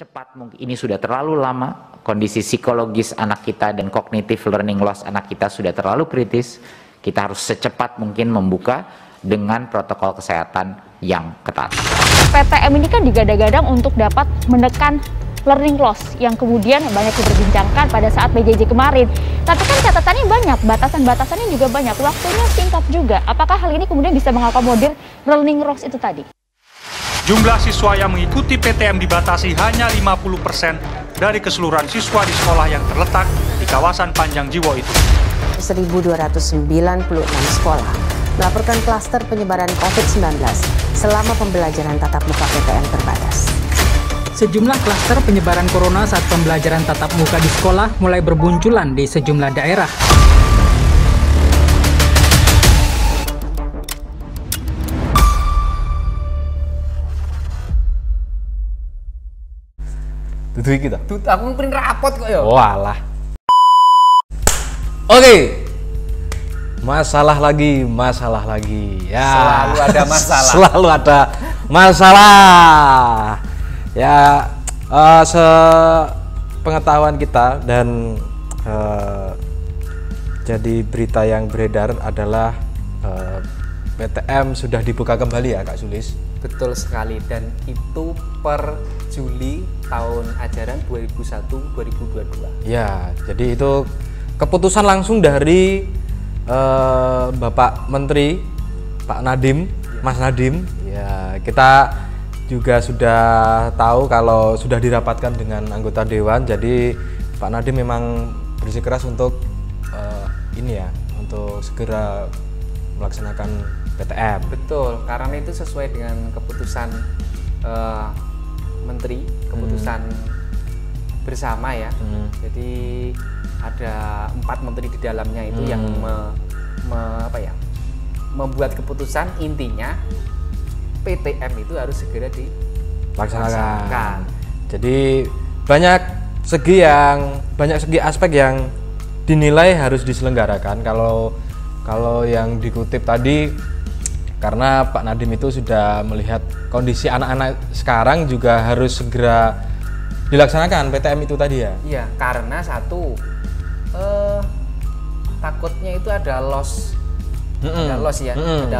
secepat mungkin. Ini sudah terlalu lama, kondisi psikologis anak kita dan cognitive learning loss anak kita sudah terlalu kritis. Kita harus secepat mungkin membuka dengan protokol kesehatan yang ketat. PTM ini kan digadang-gadang untuk dapat menekan learning loss yang kemudian banyak diperbincangkan pada saat PJJ kemarin. Tapi kan catatannya banyak, batasan-batasannya juga banyak, waktunya singkat juga. Apakah hal ini kemudian bisa mengakomodir learning loss itu tadi? Jumlah siswa yang mengikuti PTM dibatasi hanya 50% dari keseluruhan siswa di sekolah yang terletak di kawasan Panjang Jiwo itu. 1.296 sekolah melaporkan klaster penyebaran COVID-19 selama pembelajaran tatap muka PTM terbatas. Sejumlah klaster penyebaran corona saat pembelajaran tatap muka di sekolah mulai berbunculan di sejumlah daerah. Tutup kita. Aku print rapot kok ya. Walah. Oke. Masalah lagi. Ya. Selalu ada masalah. Selalu ada masalah. Ya, sepengetahuan kita dan jadi berita yang beredar adalah PTM sudah dibuka kembali ya Kak Sulis. Betul sekali, dan itu per Juli tahun ajaran 2001-2022. Ya, jadi itu keputusan langsung dari Bapak Menteri Pak Nadiem, Mas Nadiem. Ya, kita juga sudah tahu kalau sudah dirapatkan dengan anggota dewan. Jadi Pak Nadiem memang bersikeras untuk ini ya, untuk segera melaksanakan PTM. Betul, karena itu sesuai dengan keputusan Menteri, keputusan bersama ya. Jadi ada 4 menteri di dalamnya itu yang membuat keputusan, intinya PTM itu harus segera dilaksanakan. Jadi banyak segi aspek yang dinilai harus diselenggarakan. Kalau yang dikutip tadi, karena Pak Nadiem itu sudah melihat kondisi anak-anak sekarang juga harus segera dilaksanakan PTM itu tadi ya? Iya, karena satu, takutnya itu ada loss. Ada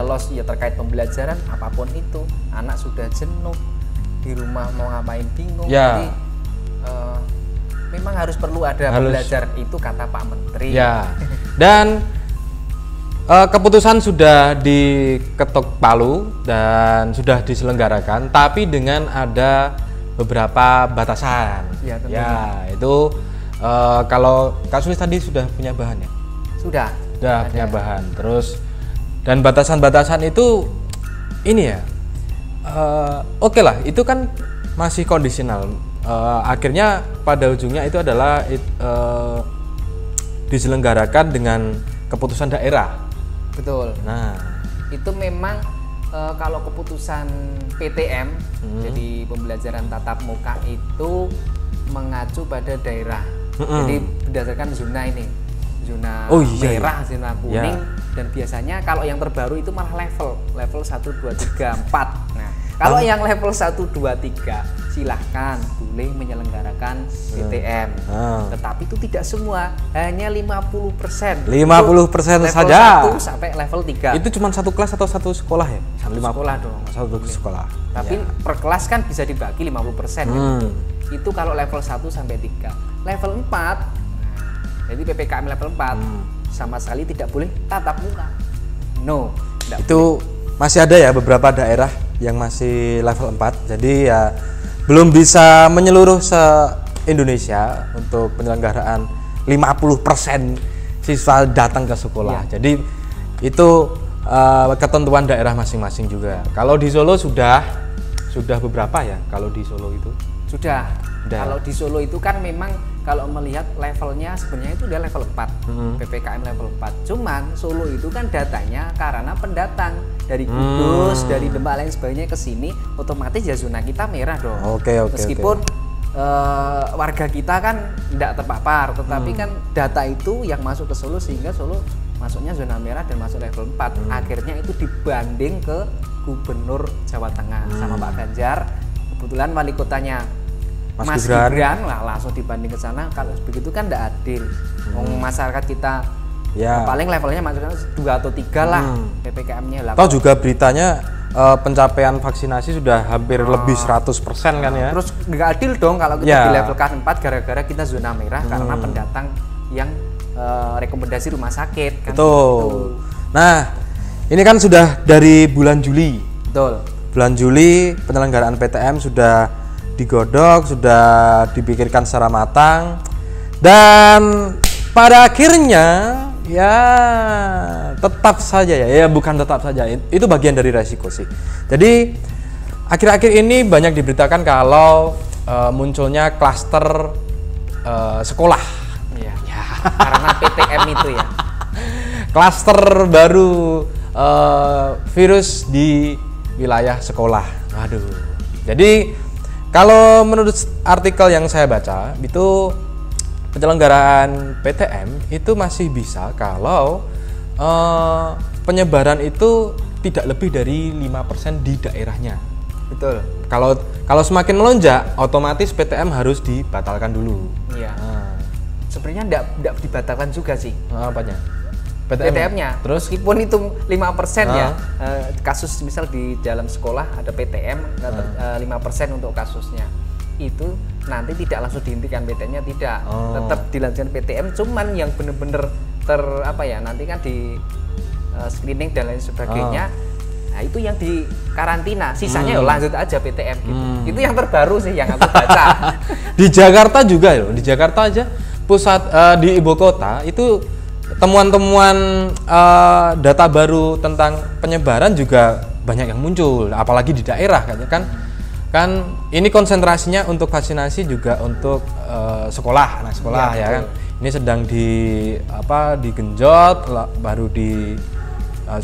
loss ya terkait pembelajaran apapun itu. Anak sudah jenuh, di rumah mau ngapain bingung. Ya. Jadi memang harus perlu ada pembelajar, itu kata Pak Menteri. Ya. Dan keputusan sudah diketok palu dan sudah diselenggarakan, tapi dengan ada beberapa batasan. Ya, itu kalau Kak Sulis tadi sudah punya bahan ya? Sudah punya bahan. Terus dan batasan-batasan itu ini ya, oke lah, itu kan masih kondisional. Akhirnya pada ujungnya itu adalah diselenggarakan dengan keputusan daerah. Betul. Nah, itu memang kalau keputusan PTM, jadi pembelajaran tatap muka itu mengacu pada daerah. Jadi berdasarkan zona ini, zona merah, zona kuning, dan biasanya kalau yang terbaru itu malah level 1, 2, 3, 4. Nah, kalau yang level 1, 2, 3 silahkan boleh menyelenggarakan PTM. Tetapi itu tidak semua, hanya 50%. 50% saja. Level 1 sampai level 3. Itu cuma satu kelas atau satu sekolah ya? Satu sekolah dong. Satu sekolah. Tapi per kelas kan bisa dibagi 50%. Itu kalau level 1 sampai 3. Level 4, jadi PPKM level 4 sama sekali tidak boleh tatap muka. No. Itu masih ada ya beberapa daerah yang masih level 4. Jadi ya belum bisa menyeluruh se-Indonesia untuk penyelenggaraan 50% siswa datang ke sekolah. Jadi itu ketentuan daerah masing-masing juga. Kalau di Solo sudah beberapa ya, kalau di Solo itu? Sudah. Kalau di Solo itu kan memang kalau melihat levelnya sebenarnya itu udah level 4, PPKM level 4. Cuman Solo itu kan datanya karena pendatang dari Kudus, dari Demak lain sebagainya ke sini, otomatis ya zona kita merah dong. Meskipun warga kita kan tidak terpapar, tetapi kan data itu yang masuk ke Solo sehingga Solo masuknya zona merah dan masuk level 4. Akhirnya itu dibanding ke Gubernur Jawa Tengah sama Pak Ganjar. Kebetulan wali kotanya Mas Gibran lah langsung dibanding ke sana. Kalau begitu kan tidak adil. Masyarakat kita paling levelnya maksudnya 2 atau 3 lah PPKM-nya. Atau juga beritanya pencapaian vaksinasi sudah hampir lebih 100% kan ya. Terus nggak adil dong kalau kita di level K4 gara-gara kita zona merah karena pendatang yang rekomendasi rumah sakit kan. Betul. Nah, ini kan sudah dari bulan Juli. Betul. Bulan Juli penyelenggaraan PTM sudah digodok, sudah dipikirkan secara matang, dan pada akhirnya ya tetap saja bukan tetap saja, itu bagian dari resiko sih. Jadi akhir-akhir ini banyak diberitakan kalau munculnya klaster sekolah. Iya. Karena PTM itu ya. Klaster baru virus di wilayah sekolah. Waduh. Jadi kalau menurut artikel yang saya baca itu penyelenggaraan PTM itu masih bisa kalau penyebaran itu tidak lebih dari 5% di daerahnya. Betul. Kalau semakin melonjak, otomatis PTM harus dibatalkan dulu. Iya. Sebenarnya enggak dibatalkan juga sih. Apanya? PTM-nya. Terus meskipun itu 5% ya, kasus misal di dalam sekolah ada PTM 5% untuk kasusnya. Itu nanti tidak langsung dihentikan PTM-nya, tidak. Tetap dilanjutkan PTM, cuman yang benar-benar nanti kan di screening dan lain sebagainya. Nah, itu yang di karantina, sisanya lanjut aja PTM gitu. Itu yang terbaru sih yang aku baca. Di Jakarta juga loh, di Jakarta aja pusat di ibu kota itu temuan-temuan data baru tentang penyebaran juga banyak yang muncul, apalagi di daerah kan ini konsentrasinya untuk vaksinasi juga untuk sekolah, anak sekolah ya kan. Ini sedang digenjot baru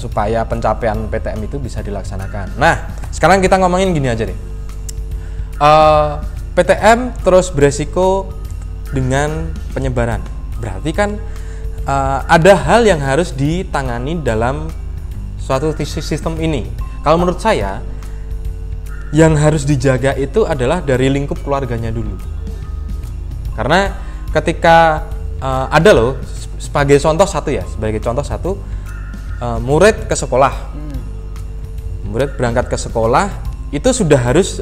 supaya pencapaian PTM itu bisa dilaksanakan. Nah, sekarang kita ngomongin gini aja deh. PTM terus beresiko dengan penyebaran. Berarti kan ada hal yang harus ditangani dalam suatu sistem ini. Kalau menurut saya, yang harus dijaga itu adalah dari lingkup keluarganya dulu. Karena ketika ada loh, sebagai contoh satu, murid ke sekolah, murid berangkat ke sekolah itu sudah harus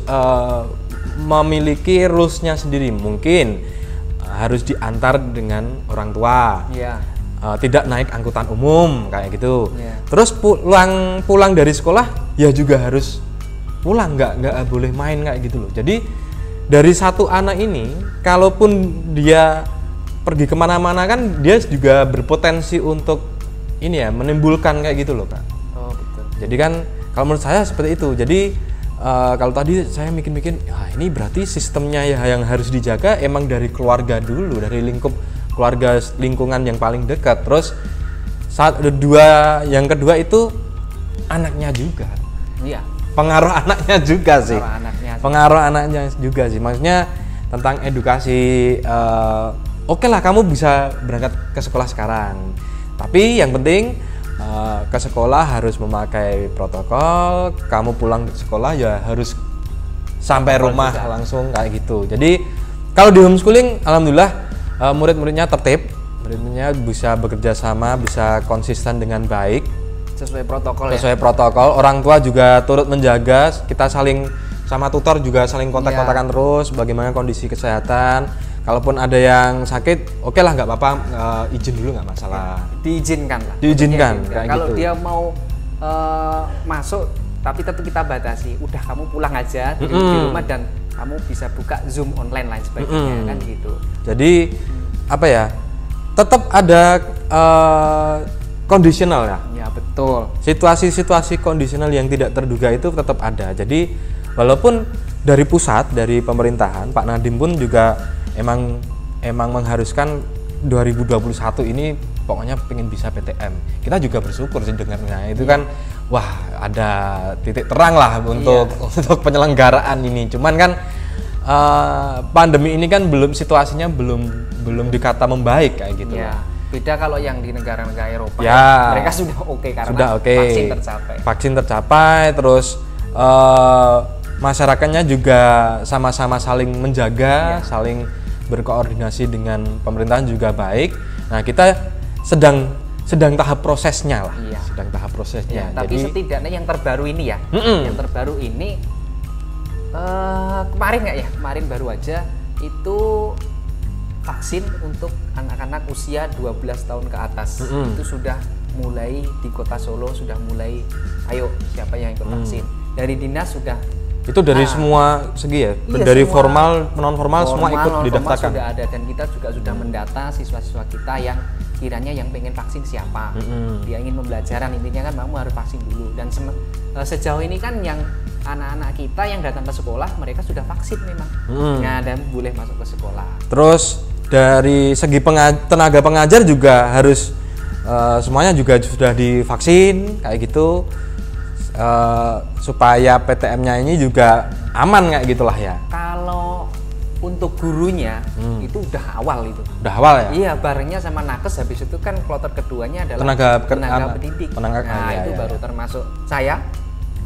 memiliki rules-nya sendiri. Mungkin harus diantar dengan orang tua. Tidak naik angkutan umum kayak gitu. Terus pulang dari sekolah ya juga harus pulang, nggak boleh main kayak gitu loh. Jadi dari satu anak ini, kalaupun dia pergi kemana-mana kan dia juga berpotensi untuk menimbulkan kayak gitu loh, Kak. Betul. Jadi kan kalau menurut saya seperti itu. Jadi kalau tadi saya mikir-mikir, ini berarti sistemnya ya yang harus dijaga emang dari keluarga dulu, dari lingkup keluarga, lingkungan yang paling dekat. Terus yang kedua itu anaknya juga. Iya. Pengaruh anaknya juga sih. Pengaruh anaknya juga sih. Maksudnya tentang edukasi. Oke lah, kamu bisa berangkat ke sekolah sekarang. Tapi yang penting ke sekolah harus memakai protokol. Kamu pulang ke sekolah ya harus sampai rumah langsung kayak gitu. Jadi kalau di homeschooling, alhamdulillah murid-muridnya tertib, murid-muridnya bisa bekerja sama, bisa konsisten dengan baik. Sesuai protokol. Orang tua juga turut menjaga, kita saling sama tutor juga saling kontak-kontakan terus bagaimana kondisi kesehatan. Kalaupun ada yang sakit, oke lah, nggak apa-apa, izin dulu, nggak masalah. Diizinkan lah. Kalau gitu. dia mau masuk tapi tetap kita batasi, udah kamu pulang aja di rumah dan kamu bisa buka Zoom online lain sebagainya kan gitu. Jadi tetap ada kondisional ya. Ya betul. Situasi-situasi kondisional yang tidak terduga itu tetap ada. Jadi walaupun dari pusat, dari pemerintahan, Pak Nadiem pun juga emang mengharuskan 2021 ini pokoknya pengen bisa PTM. Kita juga bersyukur sih dengarnya. Itu kan wah, ada titik terang lah untuk penyelenggaraan ini. Cuman kan pandemi ini kan situasinya belum dikata membaik kayak gitu. Beda kalau yang di negara-negara Eropa, mereka sudah oke karena vaksin tercapai. Vaksin tercapai, terus masyarakatnya juga sama-sama saling menjaga, saling berkoordinasi dengan pemerintahan juga baik. Nah, kita sedang tahap prosesnya lah. Sedang tahap prosesnya. Tapi jadi, setidaknya yang terbaru ini ya, yang terbaru ini kemarin nggak ya? Kemarin baru aja itu vaksin untuk anak-anak usia 12 tahun ke atas. Itu sudah mulai di Kota Solo, sudah mulai ayo siapa yang ikut vaksin. Dari dinas sudah. Itu dari semua segi ya? Dari semua, formal, non formal semua ikut didaftarkan. Sudah ada, dan kita juga sudah mendata siswa-siswa kita yang kiranya yang pengen vaksin siapa. Dia ingin pembelajaran, intinya kan kamu harus vaksin dulu. Dan sejauh ini kan yang anak-anak kita yang datang ke sekolah mereka sudah vaksin memang. Nah, dan boleh masuk ke sekolah. Terus dari segi tenaga pengajar juga harus semuanya juga sudah divaksin kayak gitu, supaya PTM-nya ini juga aman kayak gitulah ya. Kalau untuk gurunya itu udah awal itu. Udah awal ya? Iya, barengnya sama nakes, habis itu kan kloter keduanya adalah tenaga pendidik. Nah, itu baru termasuk saya.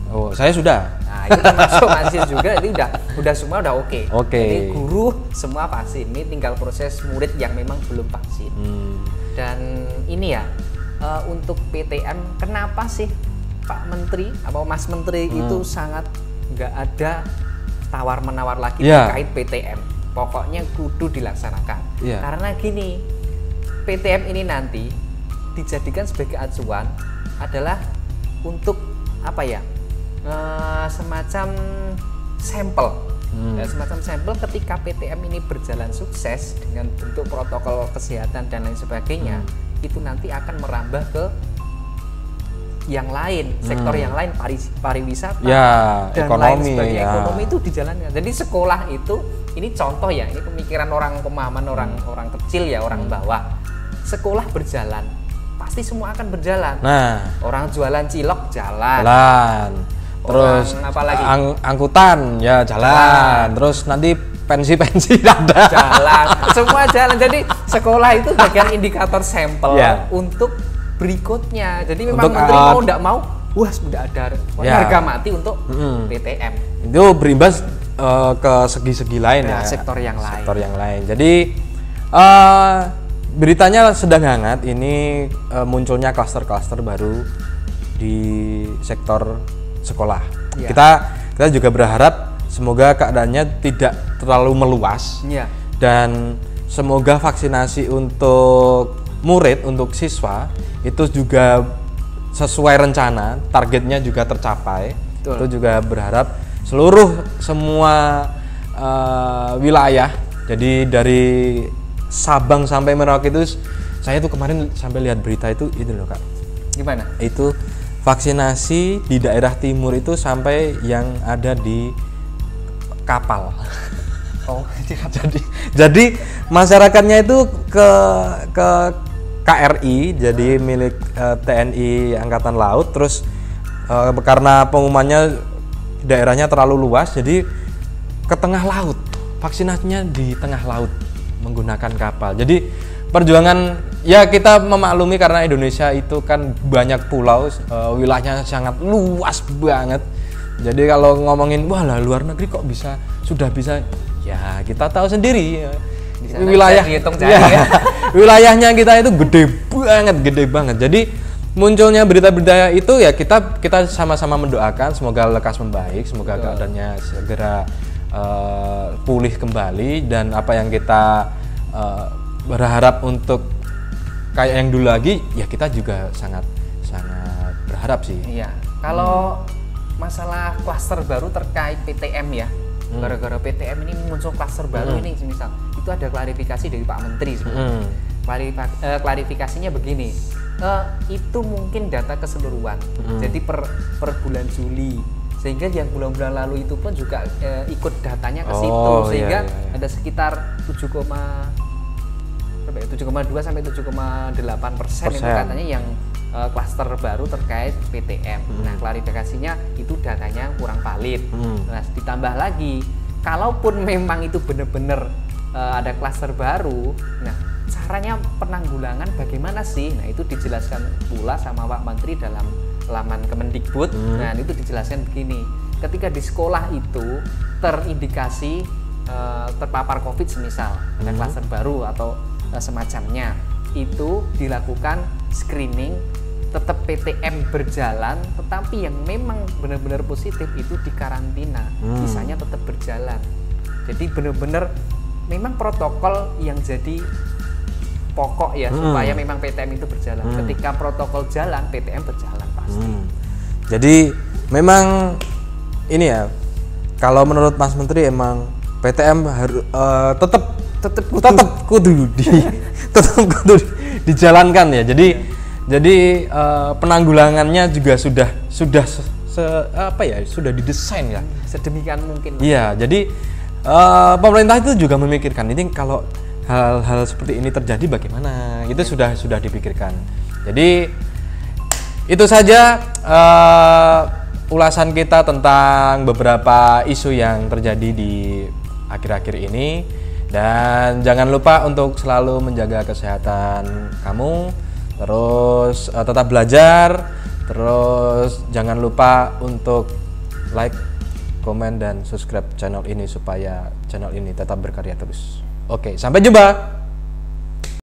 Oh, saya sudah. Nah, itu termasuk masih juga, itu udah semua udah oke. Jadi guru semua vaksin, ini tinggal proses murid yang memang belum vaksin. Dan ini ya, untuk PTM, kenapa sih Pak Menteri atau Mas Menteri itu sangat nggak ada tawar-menawar lagi terkait PTM? Pokoknya kudu dilaksanakan. Karena gini, PTM ini nanti dijadikan sebagai acuan adalah untuk apa ya? Semacam sampel. Semacam sampel ketika PTM ini berjalan sukses dengan bentuk protokol kesehatan dan lain sebagainya, itu nanti akan merambah ke yang lain, sektor yang lain, pariwisata dan ekonomi, lain sebagainya. Ekonomi itu dijalankan. Jadi sekolah itu, ini contoh ya, ini pemikiran orang pemahaman orang kecil ya, orang bawah. Sekolah berjalan, pasti semua akan berjalan. Nah, orang jualan cilok jalan. Terus apalagi angkutan ya jalan. Terus nanti pensi ada jalan, semua jalan. Jadi sekolah itu bagian indikator sampel untuk berikutnya. Jadi memang Menteri mau tidak mau, sudah ada harga mati untuk PTM. Itu berimbas ke segi-segi lain ya, sektor yang lain. Jadi beritanya sedang hangat ini, munculnya klaster-klaster baru di sektor sekolah. Kita juga berharap semoga keadaannya tidak terlalu meluas, dan semoga vaksinasi untuk murid, untuk siswa itu juga sesuai rencana, targetnya juga tercapai. Itu juga berharap semua wilayah, jadi dari Sabang sampai Merauke itu, saya tuh kemarin sampai lihat berita itu loh Kak. Gimana? Itu vaksinasi di daerah timur itu sampai yang ada di kapal. Jadi masyarakatnya itu ke KRI, jadi milik TNI Angkatan Laut. Terus karena pengumumannya daerahnya terlalu luas, jadi ke tengah laut, vaksinasinya di tengah laut menggunakan kapal. Jadi perjuangan ya, kita memaklumi karena Indonesia itu kan banyak pulau, wilayahnya sangat luas banget. Jadi kalau ngomongin luar negeri kok sudah bisa, ya kita tahu sendiri ya, wilayahnya kita itu gede banget. Jadi munculnya berita-berita itu ya, kita sama-sama mendoakan semoga lekas membaik, semoga keadaannya segera pulih kembali, dan apa yang kita berharap untuk kayak yang dulu lagi ya, kita juga sangat berharap sih. Iya. Kalau masalah klaster baru terkait PTM ya, gara-gara PTM ini muncul klaster baru ini, misal itu ada klarifikasi dari Pak Menteri sebenarnya. Klarifikasinya begini, itu mungkin data keseluruhan. Jadi per bulan Juli, sehingga yang bulan-bulan lalu itu pun juga ikut datanya ke situ, sehingga ada sekitar 7,2 sampai 7,8% itu katanya yang klaster baru terkait PTM. Nah, klarifikasinya itu datanya kurang valid. Nah, ditambah lagi, kalaupun memang itu benar-benar ada klaster baru, nah caranya penanggulangan bagaimana sih? Nah, itu dijelaskan pula sama Pak Menteri dalam laman Kemendikbud. Nah, itu dijelaskan begini. ketika di sekolah itu terindikasi terpapar COVID semisal ada klaster baru atau semacamnya, itu dilakukan screening, tetap PTM berjalan, tetapi yang memang benar-benar positif itu dikarantina, sisanya tetap berjalan. Jadi benar-benar memang protokol yang jadi pokok ya, supaya memang PTM itu berjalan. Ketika protokol jalan, PTM berjalan pasti. Jadi memang ini ya, kalau menurut Mas Menteri emang PTM harus tetap kudu dijalankan ya. Jadi penanggulangannya juga sudah didesain ya. Sedemikian mungkin. Iya, jadi pemerintah itu juga memikirkan ini kalau hal-hal seperti ini terjadi bagaimana, itu sudah dipikirkan. Jadi itu saja ulasan kita tentang beberapa isu yang terjadi di akhir-akhir ini, dan jangan lupa untuk selalu menjaga kesehatan kamu, terus tetap belajar, terus jangan lupa untuk like, komen, dan subscribe channel ini supaya channel ini tetap berkarya terus. Oke, sampai jumpa.